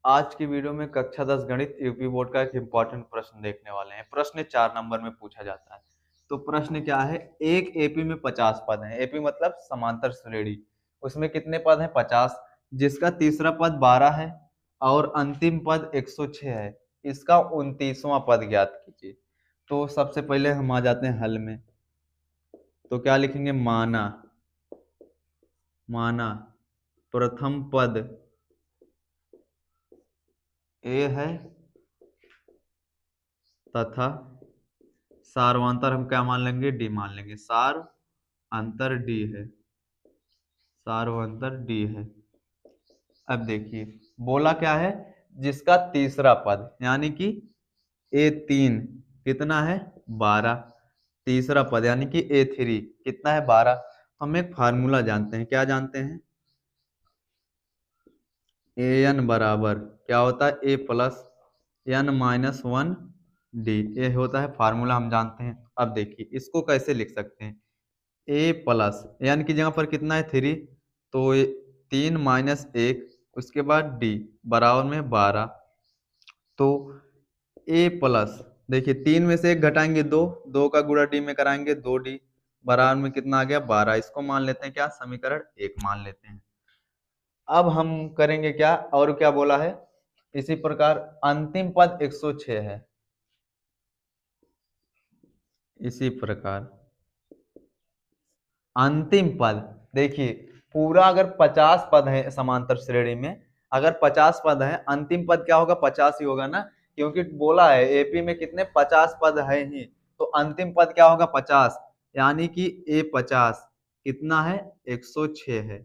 आज की वीडियो में कक्षा 10 गणित यूपी बोर्ड का एक इम्पॉर्टेंट प्रश्न देखने वाले हैं। प्रश्न 4 नंबर में पूछा जाता है। तो प्रश्न क्या है, एक एपी में 50 पद हैं। एपी मतलब समांतर श्रेणी। उसमें कितने पद हैं? 50। जिसका तीसरा पद 12 है और अंतिम पद 106 है। इसका 29वां पद ज्ञात कीजिए। तो सबसे पहले हम आ जाते हैं हल में। तो क्या लिखेंगे? माना माना प्रथम पद ए है तथा सार्वंतर हम क्या मान लेंगे? डी मान लेंगे। सार अंतर डी है, सार्वंतर डी है। अब देखिए बोला क्या है, जिसका तीसरा पद यानी कि A3 कितना है? 12। तीसरा पद यानी कि A3 कितना है? 12। हम एक फार्मूला जानते हैं। क्या जानते हैं? an बराबर क्या होता है? A plus n minus 1 D. ये होता है फार्मूला, हम जानते हैं। अब देखिए इसको कैसे लिख सकते हैं। ए प्लस एन की जगह पर कितना है? 3। तो 3 माइनस 1, उसके बाद डी बराबर में 12। तो ए प्लस, देखिए 3 में से 1 घटाएंगे 2, 2 का गुणा डी में कराएंगे 2D बराबर में कितना आ गया? 12। इसको मान लेते हैं क्या? समीकरण 1 मान लेते हैं। अब हम करेंगे क्या, और क्या बोला है? इसी प्रकार अंतिम पद 106 है। इसी प्रकार अंतिम पद, देखिए पूरा अगर 50 पद है समांतर श्रेणी में, अगर 50 पद है, अंतिम पद क्या होगा? 50 ही होगा ना, क्योंकि बोला है एपी में कितने 50 पद है ही। तो अंतिम पद क्या होगा? 50, यानी कि ए 50 कितना है? 106 है।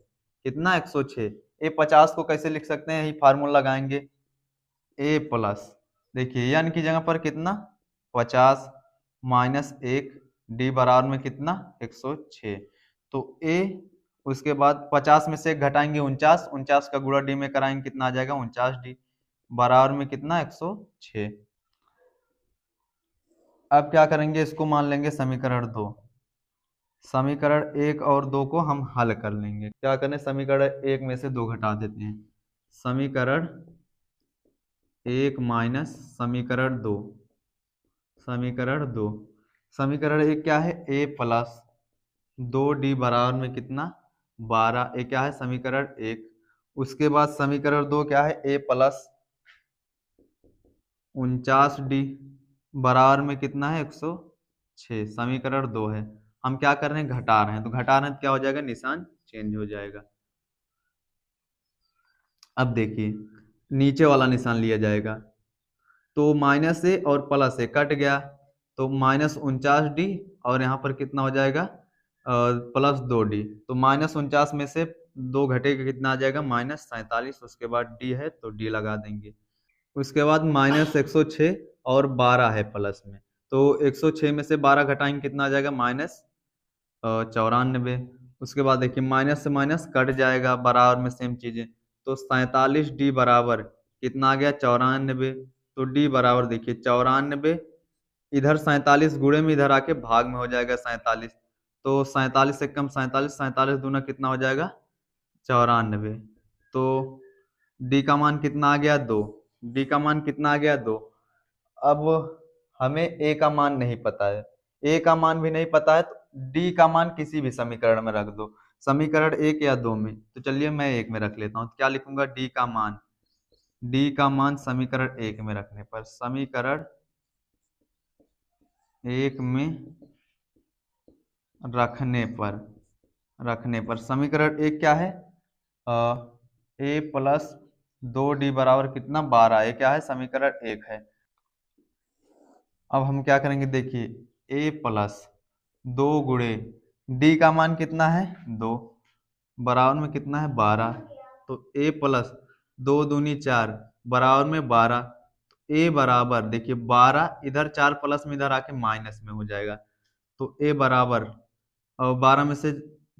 कितना? 106। ए 50 को कैसे लिख सकते हैं? यही फार्मूला लगाएंगे। ए प्लस, देखिए यानी की जगह पर कितना? 50 माइनस 1 डी बराबर में कितना? 106। तो ए, उसके बाद 50 में से 1 घटाएंगे 49, 49 का गुणा डी में कराएंगे कितना आ जाएगा? 49D बराबर में कितना? 106। अब क्या करेंगे? इसको मान लेंगे समीकरण 2। समीकरण 1 और 2 को हम हल कर लेंगे। क्या करें? समीकरण 1 में से 2 घटा देते हैं। समीकरण 1 माइनस समीकरण 2। समीकरण 2, समीकरण 1 क्या है? ए प्लस 2D बराबर में कितना? 12। ये क्या है? समीकरण 1। उसके बाद समीकरण 2 क्या है? ए प्लस 49D बराबर में कितना है? 106। समीकरण 2 है। हम क्या कर रहे हैं? घटा रहे हैं। तो घटा रहे हैं तो क्या हो जाएगा? निशान चेंज हो जाएगा। अब देखिए नीचे वाला निशान लिया जाएगा, तो माइनस ए और प्लस ए कट गया, तो माइनस 49D और यहाँ पर कितना हो जाएगा? Plus 2D। तो माइनस 49 में से 2 घटेगा, कितना आ जाएगा? माइनस 47। उसके बाद डी है तो डी लगा देंगे। उसके बाद माइनस 106 और 12 है प्लस में, तो 106 में से 12 घटाएंगे कितना आ जाएगा? माइनस 94। उसके बाद देखिए माइनस से माइनस कट जाएगा, बराबर में सेम चीजें। तो 47D बराबर कितना आ गया? 94। तो डी बराबर देखिए 94, इधर 47 गुणे में इधर आके भाग में हो जाएगा 47। तो 47 से कम 47, 47 दूना कितना हो जाएगा? 94। तो डी का मान कितना आ गया? 2। डी का मान कितना आ गया? 2। अब हमें ए का मान नहीं पता है, ए का मान भी नहीं पता है, तो डी का मान किसी भी समीकरण में रख दो, समीकरण 1 या 2 में। तो चलिए मैं 1 में रख लेता हूँ। क्या लिखूंगा? डी का मान, डी का मान समीकरण 1 में रखने पर, समीकरण 1 में रखने पर समीकरण 1 क्या है? ए प्लस 2D बराबर कितना? 12। ये क्या है? समीकरण 1 है। अब हम क्या करेंगे? देखिए ए प्लस 2 गुणे डी का मान कितना है? 2 बराबर में कितना है? 12। तो ए प्लस 2 दूनी 4 बराबर में 12। तो ए बराबर देखिए 12, इधर 4 प्लस में इधर आके माइनस में हो जाएगा। तो ए बराबर, और 12 में से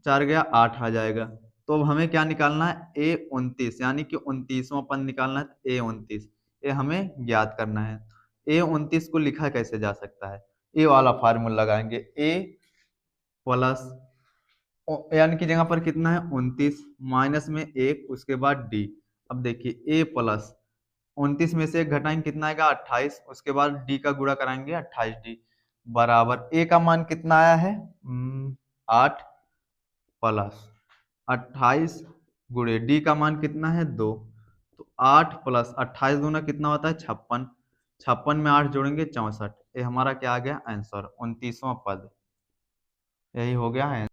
4 गया 8 आ जाएगा। तो अब हमें क्या निकालना है? ए 29, यानी कि 29वां पद निकालना है। ए 29 ये हमें ज्ञात करना है। ए 29 को लिखा कैसे जा सकता है? ए वाला फार्मूला लगाएंगे। ए प्लस, यानी कि जगह पर कितना है? 29 माइनस में 1, उसके बाद डी। अब देखिए ए प्लस 29 में से एक घटाएंगे कितना आएगा 28, उसके बाद डी का गुणा कराएंगे 28D बराबर ए का मान कितना आया है 8 प्लस 28 गुणे डी का मान कितना है 2, तो 8 प्लस 28 दूना कितना होता है 56, 56 में 8 जोड़ेंगे 64, ये हमारा क्या आ गया आंसर 29वां पद, यही हो गया है।